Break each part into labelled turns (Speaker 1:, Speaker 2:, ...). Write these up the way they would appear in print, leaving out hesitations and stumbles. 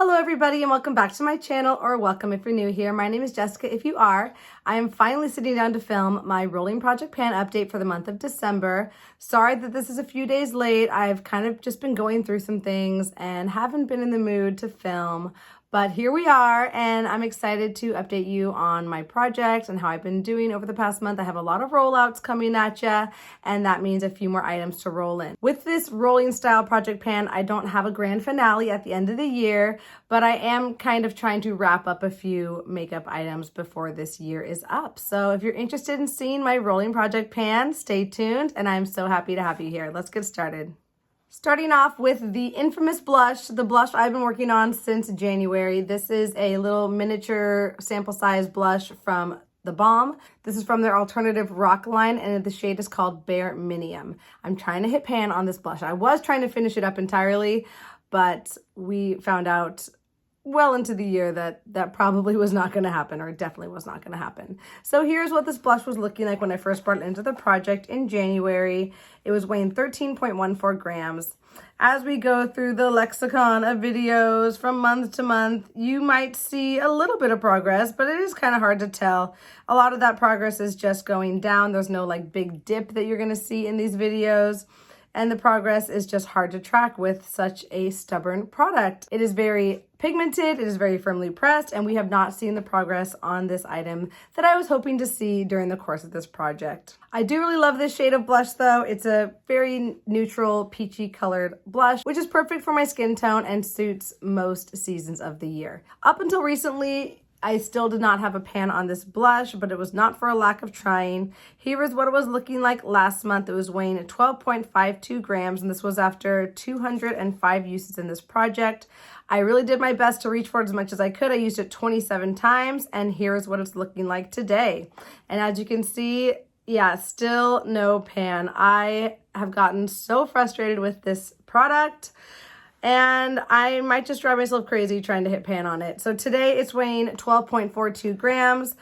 Speaker 1: Hello everybody and welcome back to my channel, or welcome if you're new here. My name is Jessica if you are. I am finally sitting down to film my rolling project pan update for the month of December. Sorry that this is a few days late. I've kind of just been going through some things and haven't been in the mood to film. But here we are, and I'm excited to update you on my project and how I've been doing over the past month. I have a lot of rollouts coming at you, and that means a few more items to roll in. With this rolling style project pan, I don't have a grand finale at the end of the year, but I am kind of trying to wrap up a few makeup items before this year is up. So if you're interested in seeing my rolling project pan, stay tuned, and I'm so happy to have you here. Let's get started. Starting off with the infamous blush, the blush I've been working on since January. This is a little miniature sample size blush from the Balm. This is from their alternative rock line, and the shade is called Bare Minium. I'm trying to hit pan on this blush. I was trying to finish it up entirely, but we found out well into the year that probably was not going to happen, or definitely was not going to happen. So here's what this blush was looking like when I first brought it into the project in January. It was weighing 13.14 grams. As we go through the lexicon of videos from month to month, you might see a little bit of progress, but it is kind of hard to tell. A lot of that progress is just going down. There's no like big dip that you're going to see in these videos. And the progress is just hard to track with such a stubborn product. It is very pigmented, it is very firmly pressed, and we have not seen the progress on this item that I was hoping to see during the course of this project. I do really love this shade of blush though. It's a very neutral, peachy colored blush, which is perfect for my skin tone and suits most seasons of the year. Up until recently, I still did not have a pan on this blush, but it was not for a lack of trying. Here is what it was looking like last month. It was weighing 12.52 grams, and this was after 205 uses in this project. I really did my best to reach for it as much as I could. I used it 27 times, and here is what it's looking like today. And as you can see, yeah, still no pan. I have gotten so frustrated with this product, and I might just drive myself crazy trying to hit pan on it. So today it's weighing 12.42 grams.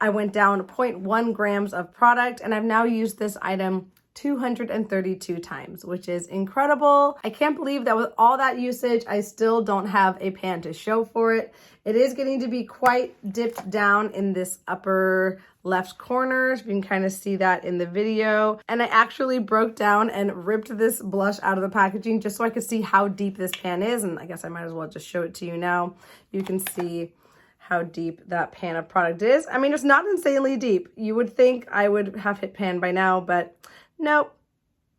Speaker 1: I went down 0.1 grams of product, and I've now used this item 232 times, which is incredible. I can't believe that with all that usage, I still don't have a pan to show for it. It is getting to be quite dipped down in this upper left corner. You can kind of see that in the video. And I actually broke down and ripped this blush out of the packaging just so I could see how deep this pan is. And I guess I might as well just show it to you now. You can see how deep that pan of product is. I mean, it's not insanely deep. You would think I would have hit pan by now, but nope,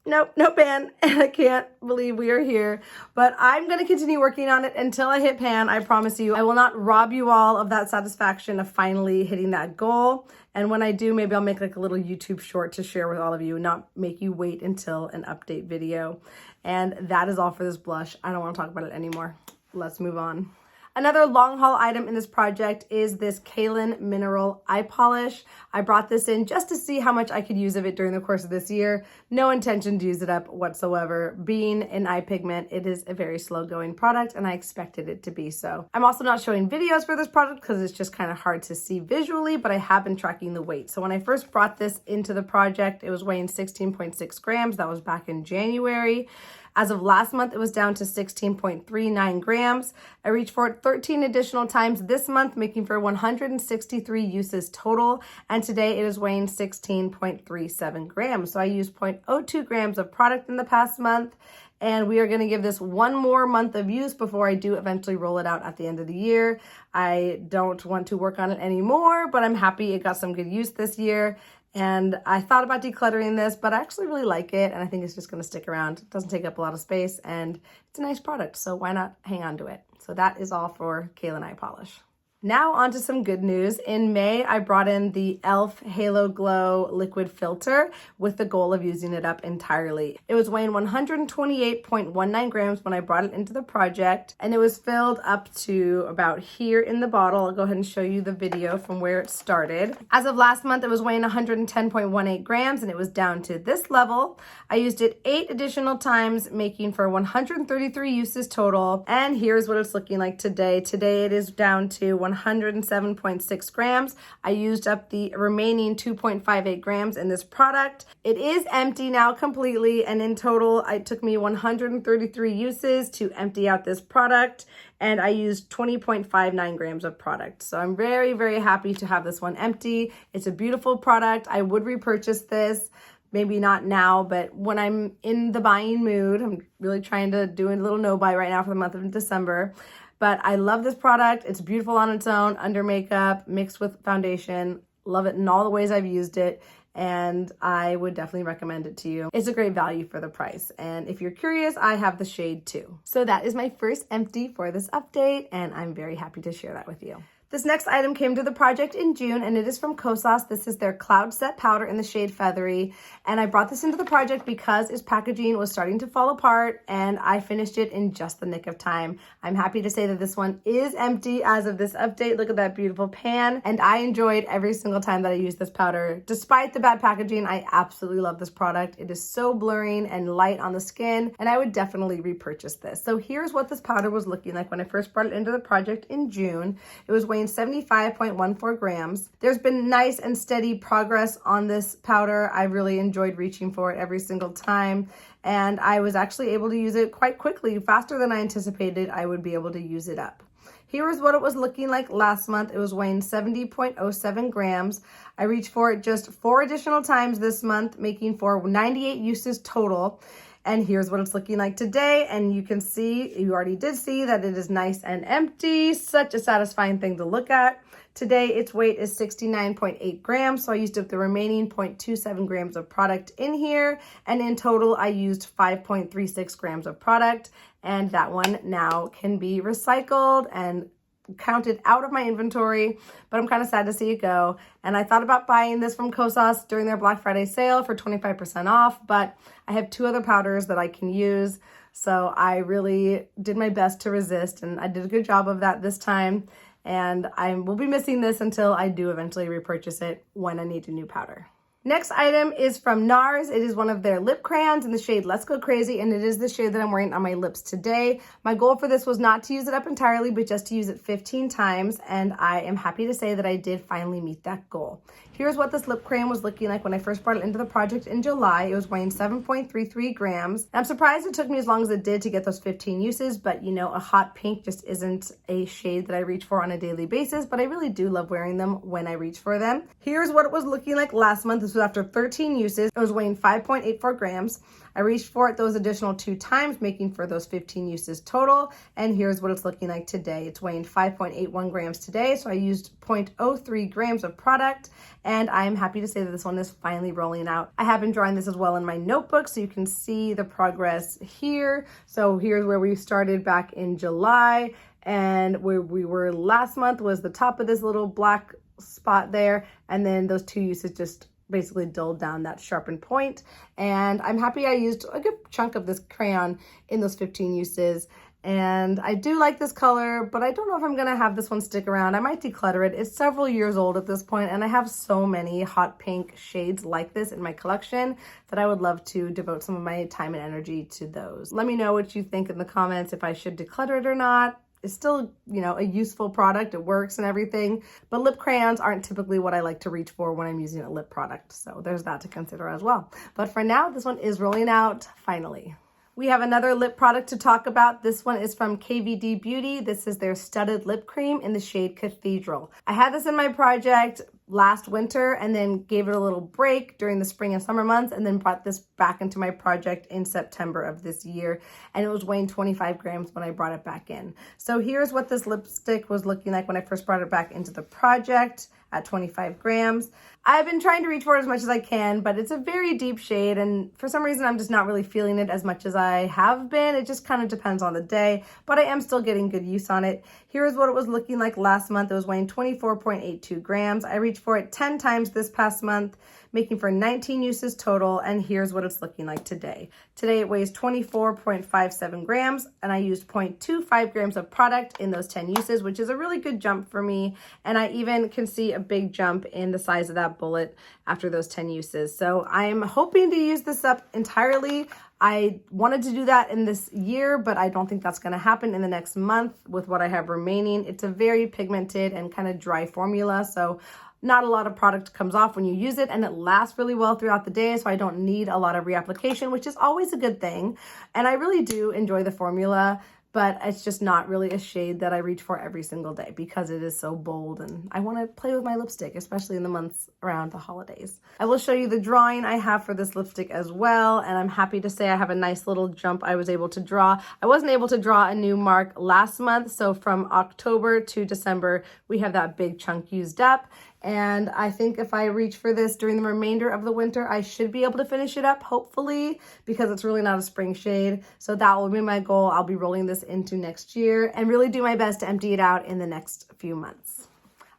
Speaker 1: no pan, and I can't believe we are here. But I'm going to continue working on it until I hit pan. I promise you, I will not rob you all of that satisfaction of finally hitting that goal. And when I do, maybe I'll make like a little YouTube short to share with all of you, not make you wait until an update video. And that is all for this blush. I don't want to talk about it anymore. Let's move on. Another long haul item in this project is this Cailyn Mineral Eye Polish. I brought this in just to see how much I could use of it during the course of this year. No intention to use it up whatsoever. Being an eye pigment, it is a very slow going product, and I expected it to be so. I'm also not showing videos for this product because it's just kind of hard to see visually, but I have been tracking the weight. So when I first brought this into the project, it was weighing 16.6 grams. That was back in January. As of last month, it was down to 16.39 grams. I reached for it 13 additional times this month, making for 163 uses total. And today it is weighing 16.37 grams. So I used 0.02 grams of product in the past month. And we are going to give this one more month of use before I do eventually roll it out at the end of the year. I don't want to work on it anymore, but I'm happy it got some good use this year. And I thought about decluttering this, but I actually really like it, and I think it's just going to stick around. It doesn't take up a lot of space, and it's a nice product, so why not hang on to it? So that is all for Cailyn Eye Polish. Now on to some good news. In May, I brought in the e.l.f. Halo Glow liquid filter with the goal of using it up entirely. It was weighing 128.19 grams when I brought it into the project, and it was filled up to about here in the bottle. I'll go ahead and show you the video from where it started. As of last month, it was weighing 110.18 grams, and it was down to this level. I used it 8 additional times, making for 133 uses total, and here's what it's looking like today. Today it is down to 107.6 grams. I used up the remaining 2.58 grams in this product. It is empty now completely, and in total, it took me 133 uses to empty out this product, and I used 20.59 grams of product. So I'm very, very happy to have this one empty. It's a beautiful product. I would repurchase this. Maybe not now, but when I'm in the buying mood. I'm really trying to do a little no buy right now for the month of December. But I love this product. It's beautiful on its own, under makeup, mixed with foundation. Love it in all the ways I've used it, and I would definitely recommend it to you. It's a great value for the price, and if you're curious, I have the shade too. So that is my first empty for this update, and I'm very happy to share that with you. This next item came to the project in June, and it is from Kosas. This is their Cloud Set Powder in the shade Feathery, and I brought this into the project because its packaging was starting to fall apart, and I finished it in just the nick of time. I'm happy to say that this one is empty as of this update. Look at that beautiful pan, and I enjoyed every single time that I used this powder. Despite the bad packaging, I absolutely love this product. It is so blurring and light on the skin, and I would definitely repurchase this. So here's what this powder was looking like when I first brought it into the project in June. It was weighing 75.14 grams. There's been nice and steady progress on this powder. I really enjoyed reaching for it every single time, and I was actually able to use it quite quickly, faster than I anticipated I would be able to use it up. Here is what it was looking like last month. It was weighing 70.07 grams. I reached for it just 4 additional times this month, making for 98 uses total. And here's what it's looking like today. And you can see, you already did see that it is nice and empty. Such a satisfying thing to look at. Today, its weight is 69.8 grams. So I used up the remaining 0.27 grams of product in here. And in total, I used 5.36 grams of product. And that one now can be recycled and counted out of my inventory, but I'm kind of sad to see it go. And I thought about buying this from Kosas during their Black Friday sale for 25% off, but I have 2 other powders that I can use. So I really did my best to resist, and I did a good job of that this time. And I will be missing this until I do eventually repurchase it when I need a new powder. Next item is from NARS. It is one of their lip crayons in the shade Let's Go Crazy, and it is the shade that I'm wearing on my lips today. My goal for this was not to use it up entirely, but just to use it 15 times, and I am happy to say that I did finally meet that goal. Here's what this lip crayon was looking like when I first brought it into the project in July. It was weighing 7.33 grams. I'm surprised it took me as long as it did to get those 15 uses, but you know, a hot pink just isn't a shade that I reach for on a daily basis, but I really do love wearing them when I reach for them. Here's what it was looking like last month. This was after 13 uses. It was weighing 5.84 grams. I reached for it those additional 2 times, making for those 15 uses total. And here's what it's looking like today. It's weighing 5.81 grams today. So I used 0.03 grams of product, and I'm happy to say that this one is finally rolling out. I have been drawing this as well in my notebook, so you can see the progress here. So here's where we started back in July, and where we were last month was the top of this little black spot there. And then those 2 uses just basically dulled down that sharpened point. And I'm happy I used a good chunk of this crayon in those 15 uses. And I do like this color, but I don't know if I'm gonna have this one stick around. I might declutter it. It's several years old at this point, and I have so many hot pink shades like this in my collection that I would love to devote some of my time and energy to those. Let me know what you think in the comments, if I should declutter it or not. It's still, you know, a useful product. It works and everything, but lip crayons aren't typically what I like to reach for when I'm using a lip product. So there's that to consider as well. But for now, this one is rolling out finally. We have another lip product to talk about. This one is from KVD Beauty. This is their Studded Lip Cream in the shade Cathedral. I had this in my project last winter and then gave it a little break during the spring and summer months, and then brought this back into my project in September of this year, and it was weighing 25 grams when I brought it back in. So here's what this lipstick was looking like when I first brought it back into the project at 25 grams. I've been trying to reach for it as much as I can, but it's a very deep shade, and for some reason I'm just not really feeling it as much as I have been. It just kind of depends on the day, but I am still getting good use on it. Here's what it was looking like last month. It was weighing 24.82 grams. I reached for it 10 times this past month, making for 19 uses total, and here's what it's looking like today. Today it weighs 24.57 grams, and I used 0.25 grams of product in those 10 uses, which is a really good jump for me, and I even can see a big jump in the size of that bullet after those 10 uses. So I'm hoping to use this up entirely. I wanted to do that in this year, but I don't think that's going to happen in the next month with what I have remaining. It's a very pigmented and kind of dry formula, so not a lot of product comes off when you use it, and it lasts really well throughout the day, so I don't need a lot of reapplication, which is always a good thing. And I really do enjoy the formula, but it's just not really a shade that I reach for every single day because it is so bold and I want to play with my lipstick, especially in the months around the holidays. I will show you the drawing I have for this lipstick as well, and I'm happy to say I have a nice little jump I was able to draw. I wasn't able to draw a new mark last month, so from October to December, we have that big chunk used up. And I think if I reach for this during the remainder of the winter, I should be able to finish it up, hopefully, because it's really not a spring shade. So that will be my goal. I'll be rolling this into next year and really do my best to empty it out in the next few months.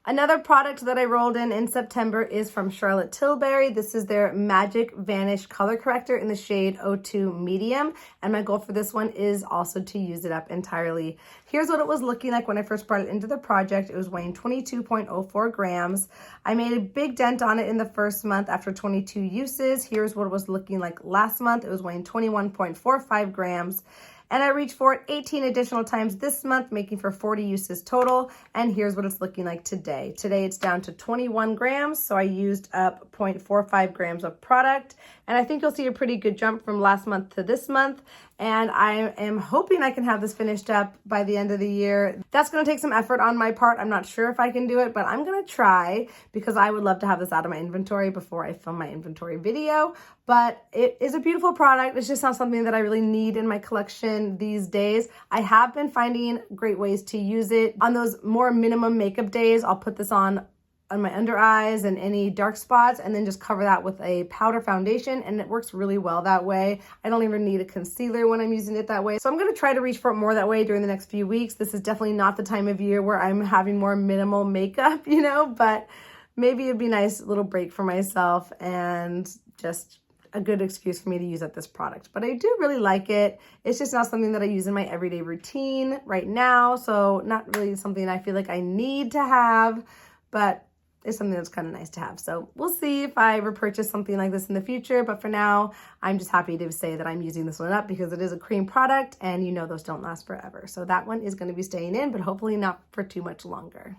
Speaker 1: Another product that I rolled in September is from Charlotte Tilbury. This is their Magic Vanish Color Corrector in the shade 02 Medium. And my goal for this one is also to use it up entirely. Here's what it was looking like when I first brought it into the project. It was weighing 22.04 grams. I made a big dent on it in the first month after 22 uses. Here's what it was looking like last month. It was weighing 21.45 grams. And I reached for it 18 additional times this month, making for 40 uses total. And here's what it's looking like today. Today it's down to 21 grams, so I used up 0.45 grams of product. And I think you'll see a pretty good jump from last month to this month. And I am hoping I can have this finished up by the end of the year. That's going to take some effort on my part. I'm not sure if I can do it, but I'm going to try because I would love to have this out of my inventory before I film my inventory video. But it is a beautiful product. It's just not something that I really need in my collection these days. I have been finding great ways to use it. On those more minimum makeup days, I'll put this on my under eyes and any dark spots, and then just cover that with a powder foundation, and it works really well that way. I don't even need a concealer when I'm using it that way. So I'm going to try to reach for it more that way during the next few weeks. This is definitely not the time of year where I'm having more minimal makeup, you know, but maybe it'd be a nice little break for myself and just a good excuse for me to use up this product. But I do really like it. It's just not something that I use in my everyday routine right now, so not really something I feel like I need to have, but it's something that's kind of nice to have. So we'll see if I repurchase something like this in the future. But for now, I'm just happy to say that I'm using this one up because it is a cream product and you know those don't last forever. So that one is going to be staying in, but hopefully not for too much longer.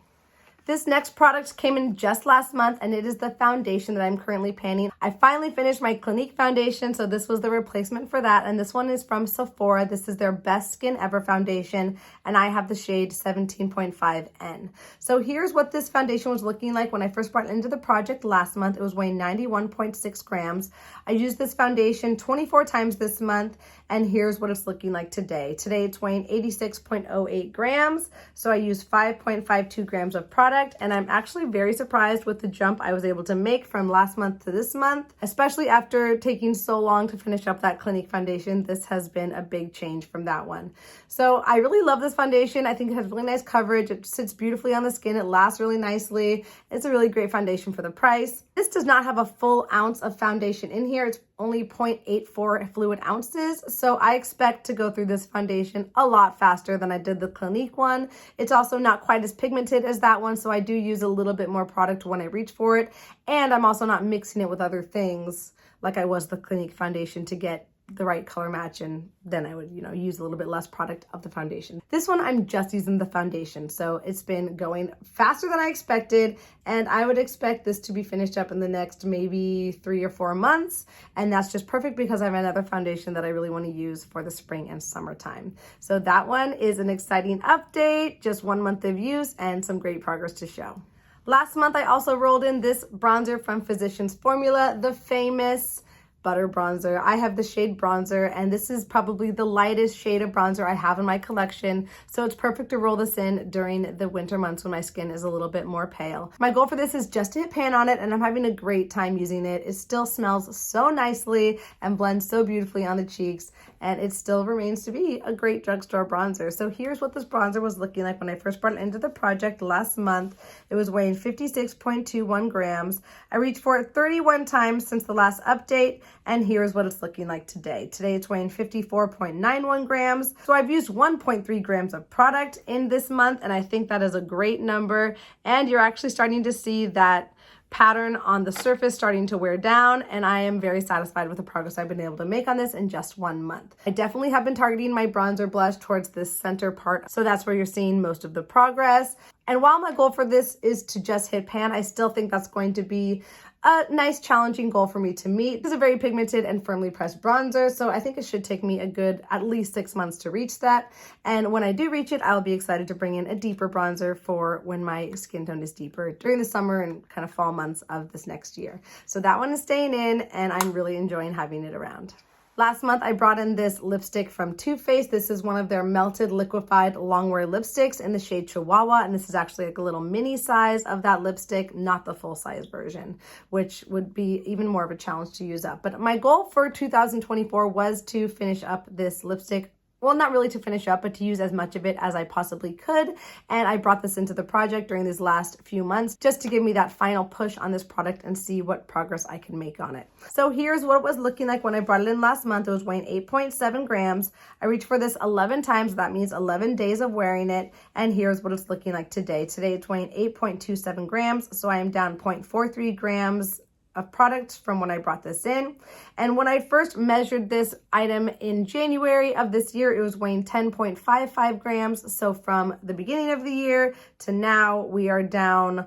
Speaker 1: This next product came in just last month, and it is the foundation that I'm currently panning. I finally finished my Clinique foundation, so this was the replacement for that, and this one is from Sephora. This is their Best Skin Ever foundation, and I have the shade 17.5N. So here's what this foundation was looking like when I first brought it into the project last month. It was weighing 91.6 grams. I used this foundation 24 times this month, and here's what it's looking like today. Today it's weighing 86.08 grams, so I used 5.52 grams of product, and I'm actually very surprised with the jump I was able to make from last month to this month, especially after taking so long to finish up that Clinique foundation. This has been a big change from that one. So I really love this foundation. I think it has really nice coverage. It sits beautifully on the skin. It lasts really nicely. It's a really great foundation for the price. This does not have a full ounce of foundation in here. It's only 0.84 fluid ounces. So I expect to go through this foundation a lot faster than I did the Clinique one. It's also not quite as pigmented as that one, so I do use a little bit more product when I reach for it. And I'm also not mixing it with other things like I was the Clinique foundation to get the right color match, and then I would, use a little bit less product of the foundation. This one, I'm just using the foundation, so it's been going faster than I expected, and I would expect this to be finished up in the next maybe 3 or 4 months, and that's just perfect because I have another foundation that I really want to use for the spring and summertime. So that one is an exciting update, just 1 month of use and some great progress to show. Last month, I also rolled in this bronzer from Physicians Formula, the famous Butter Bronzer. I have the shade Bronzer, and this is probably the lightest shade of bronzer I have in my collection, so it's perfect to roll this in during the winter months when my skin is a little bit more pale. My goal for this is just to hit pan on it, and I'm having a great time using it. It still smells so nicely and blends so beautifully on the cheeks, and it still remains to be a great drugstore bronzer. So here's what this bronzer was looking like when I first brought it into the project last month. It was weighing 56.21 grams. I reached for it 31 times since the last update, and here's what it's looking like today. Today it's weighing 54.91 grams. So I've used 1.3 grams of product in this month, and I think that is a great number. And you're actually starting to see that pattern on the surface starting to wear down, and I am very satisfied with the progress I've been able to make on this in just 1 month. I definitely have been targeting my bronzer blush towards this center part, so that's where you're seeing most of the progress. And while my goal for this is to just hit pan, I still think that's going to be a nice challenging goal for me to meet. This is a very pigmented and firmly pressed bronzer, so I think it should take me a good at least 6 months to reach that. And when I do reach it, I'll be excited to bring in a deeper bronzer for when my skin tone is deeper during the summer and kind of fall months of this next year. So that one is staying in, and I'm really enjoying having it around. Last month, I brought in this lipstick from Too Faced. This is one of their melted liquefied longwear lipsticks in the shade Chihuahua, and this is actually like a little mini size of that lipstick, not the full size version, which would be even more of a challenge to use up. But my goal for 2024 was to finish up this lipstick. Well, not really to finish up, but to use as much of it as I possibly could. And I brought this into the project during these last few months just to give me that final push on this product and see what progress I can make on it. So here's what it was looking like when I brought it in last month. It was weighing 8.7 grams. I reached for this 11 times. That means 11 days of wearing it. And here's what it's looking like today. Today it's weighing 8.27 grams. So I am down 0.43 grams of product from when I brought this in. And when I first measured this item in January of this year, it was weighing 10.55 grams. So from the beginning of the year to now, we are down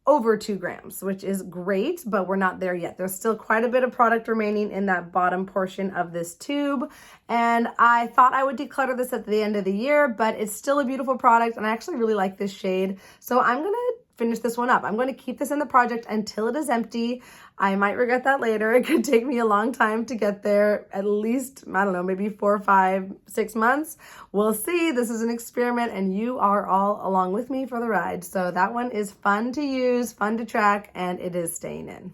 Speaker 1: over 2 grams, which is great, but we're not there yet. There's still quite a bit of product remaining in that bottom portion of this tube. And I thought I would declutter this at the end of the year, but it's still a beautiful product. And I actually really like this shade. So I'm going to finish this one up. I'm going to keep this in the project until it is empty. I might regret that later. It could take me a long time to get there, at least, I don't know, maybe 4, 5, 6 months. We'll see. This is an experiment and you are all along with me for the ride. So that one is fun to use, fun to track, and it is staying in.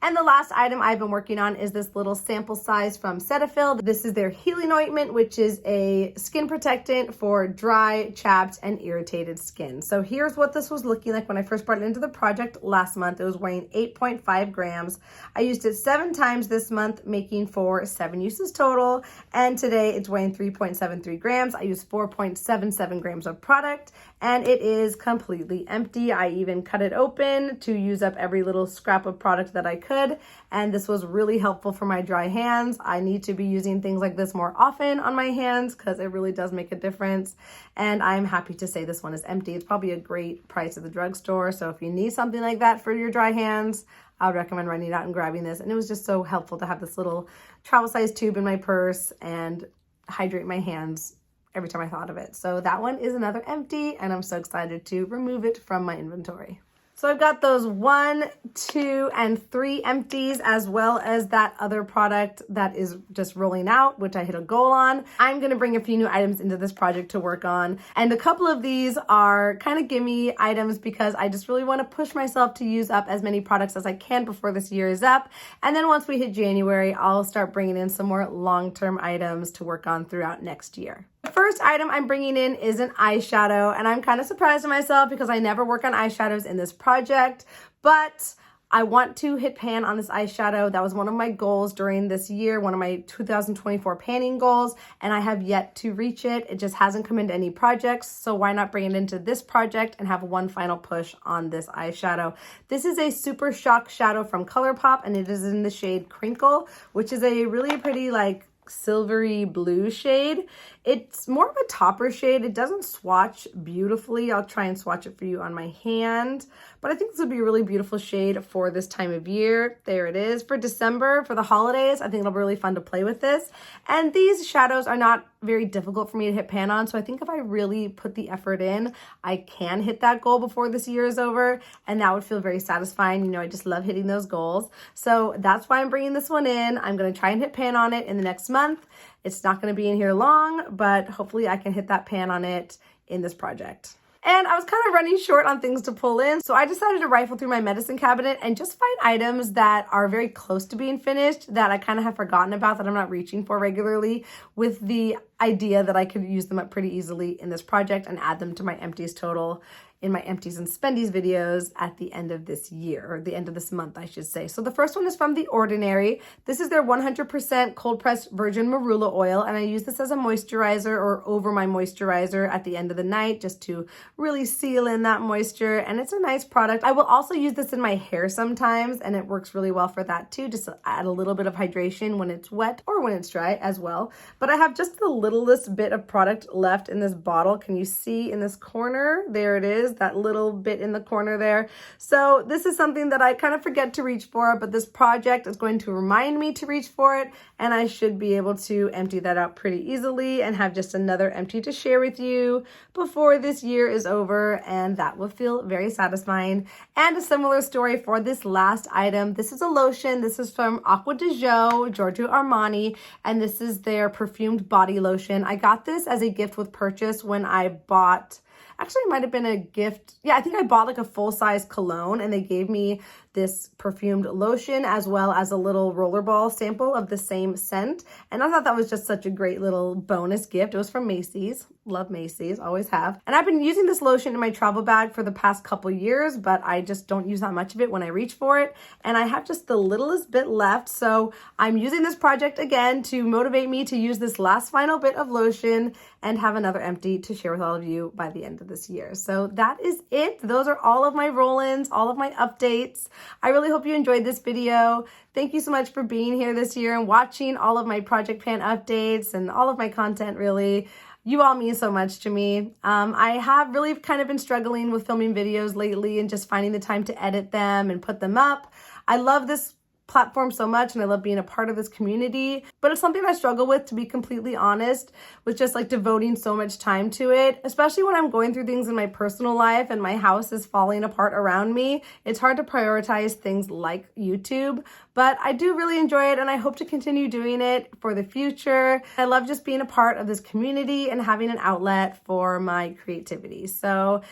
Speaker 1: And the last item I've been working on is this little sample size from Cetaphil. This is their healing ointment, which is a skin protectant for dry, chapped, and irritated skin. So here's what this was looking like when I first brought it into the project last month. It was weighing 8.5 grams. I used it 7 times this month, making for 7 uses total. And today it's weighing 3.73 grams. I used 4.77 grams of product, and it is completely empty. I even cut it open to use up every little scrap of product that I could, and this was really helpful for my dry hands. I need to be using things like this more often on my hands because it really does make a difference, and I'm happy to say this one is empty. It's probably a great price at the drugstore, so if you need something like that for your dry hands, I would recommend running out and grabbing this. And it was just so helpful to have this little travel size tube in my purse and hydrate my hands every time I thought of it. So that one is another empty, and I'm so excited to remove it from my inventory. So I've got those 1, 2, and 3 empties, as well as that other product that is just rolling out, which I hit a goal on. I'm going to bring a few new items into this project to work on. And a couple of these are kind of gimme items because I just really want to push myself to use up as many products as I can before this year is up. And then once we hit January, I'll start bringing in some more long-term items to work on throughout next year. The first item I'm bringing in is an eyeshadow, and I'm kind of surprised at myself because I never work on eyeshadows in this project, but I want to hit pan on this eyeshadow. That was one of my goals during this year, one of my 2024 panning goals, and I have yet to reach it. It just hasn't come into any projects, so why not bring it into this project and have one final push on this eyeshadow. This is a Super Shock shadow from ColourPop, and it is in the shade Crinkle, which is a really pretty, like, silvery blue shade. It's more of a topper shade. It doesn't swatch beautifully. I'll try and swatch it for you on my hand, but I think this would be a really beautiful shade for this time of year. There it is. For December, for the holidays, I think it'll be really fun to play with this. And these shadows are not very difficult for me to hit pan on, so I think if I really put the effort in, I can hit that goal before this year is over, and that would feel very satisfying. You know, I just love hitting those goals. So that's why I'm bringing this one in. I'm going to try and hit pan on it in the next month. It's not going to be in here long, but hopefully I can hit that pan on it in this project. And I was kind of running short on things to pull in, so I decided to rifle through my medicine cabinet and just find items that are very close to being finished that I kind of have forgotten about, that I'm not reaching for regularly. With the idea that I could use them up pretty easily in this project and add them to my empties total in my Empties and Spendies videos at the end of this year, or the end of this month, I should say. So the first one is from The Ordinary. This is their 100% cold pressed virgin marula oil, and I use this as a moisturizer or over my moisturizer at the end of the night just to really seal in that moisture, and it's a nice product. I will also use this in my hair sometimes, and it works really well for that too, just to add a little bit of hydration when it's wet or when it's dry as well. But I have just the littlest bit of product left in this bottle. Can you see in this corner? There it is. That little bit in the corner there. So this is something that I kind of forget to reach for, but this project is going to remind me to reach for it, and I should be able to empty that out pretty easily and have just another empty to share with you before this year is over, and that will feel very satisfying. And a similar story for this last item. This is a lotion. This is from Acqua di Giorgio Armani, and this is their perfumed body lotion. I got this as a gift with purchase when I bought, actually it might have been a gift. Yeah, I think I bought like a full-size cologne, and they gave me this perfumed lotion as well as a little rollerball sample of the same scent. And I thought that was just such a great little bonus gift. It was from Macy's. Love Macy's, always have. And I've been using this lotion in my travel bag for the past couple years, but I just don't use that much of it when I reach for it. And I have just the littlest bit left. So I'm using this project again to motivate me to use this last final bit of lotion and have another empty to share with all of you by the end of this year. So that is it. Those are all of my roll-ins, all of my updates. I really hope you enjoyed this video. Thank you so much for being here this year and watching all of my project pan updates and all of my content, really. You all mean so much to me. I have really kind of been struggling with filming videos lately and just finding the time to edit them and put them up. I love this platform so much, and I love being a part of this community, but it's something I struggle with, to be completely honest, with just like devoting so much time to it, especially when I'm going through things in my personal life and my house is falling apart around me. It's hard to prioritize things like YouTube, but I do really enjoy it, and I hope to continue doing it for the future. I love just being a part of this community and having an outlet for my creativity. So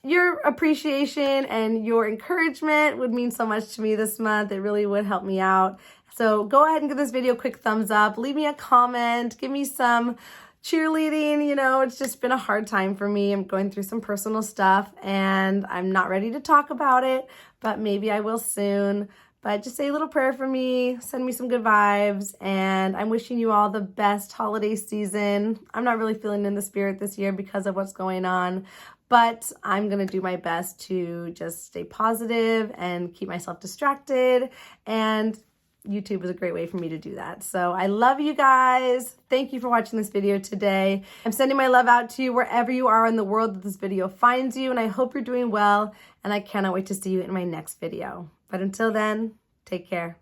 Speaker 1: your appreciation and your encouragement would mean so much to me this month. It really would help me out. So go ahead and give this video a quick thumbs up. Leave me a comment. Give me some cheerleading. You know, it's just been a hard time for me. I'm going through some personal stuff, and I'm not ready to talk about it, but maybe I will soon. But just say a little prayer for me, send me some good vibes, and I'm wishing you all the best holiday season. I'm not really feeling in the spirit this year because of what's going on, but I'm going to do my best to just stay positive and keep myself distracted, and YouTube is a great way for me to do that. So I love you guys. Thank you for watching this video today. I'm sending my love out to you wherever you are in the world that this video finds you, and I hope you're doing well, and I cannot wait to see you in my next video. But until then, take care.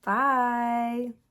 Speaker 1: Bye.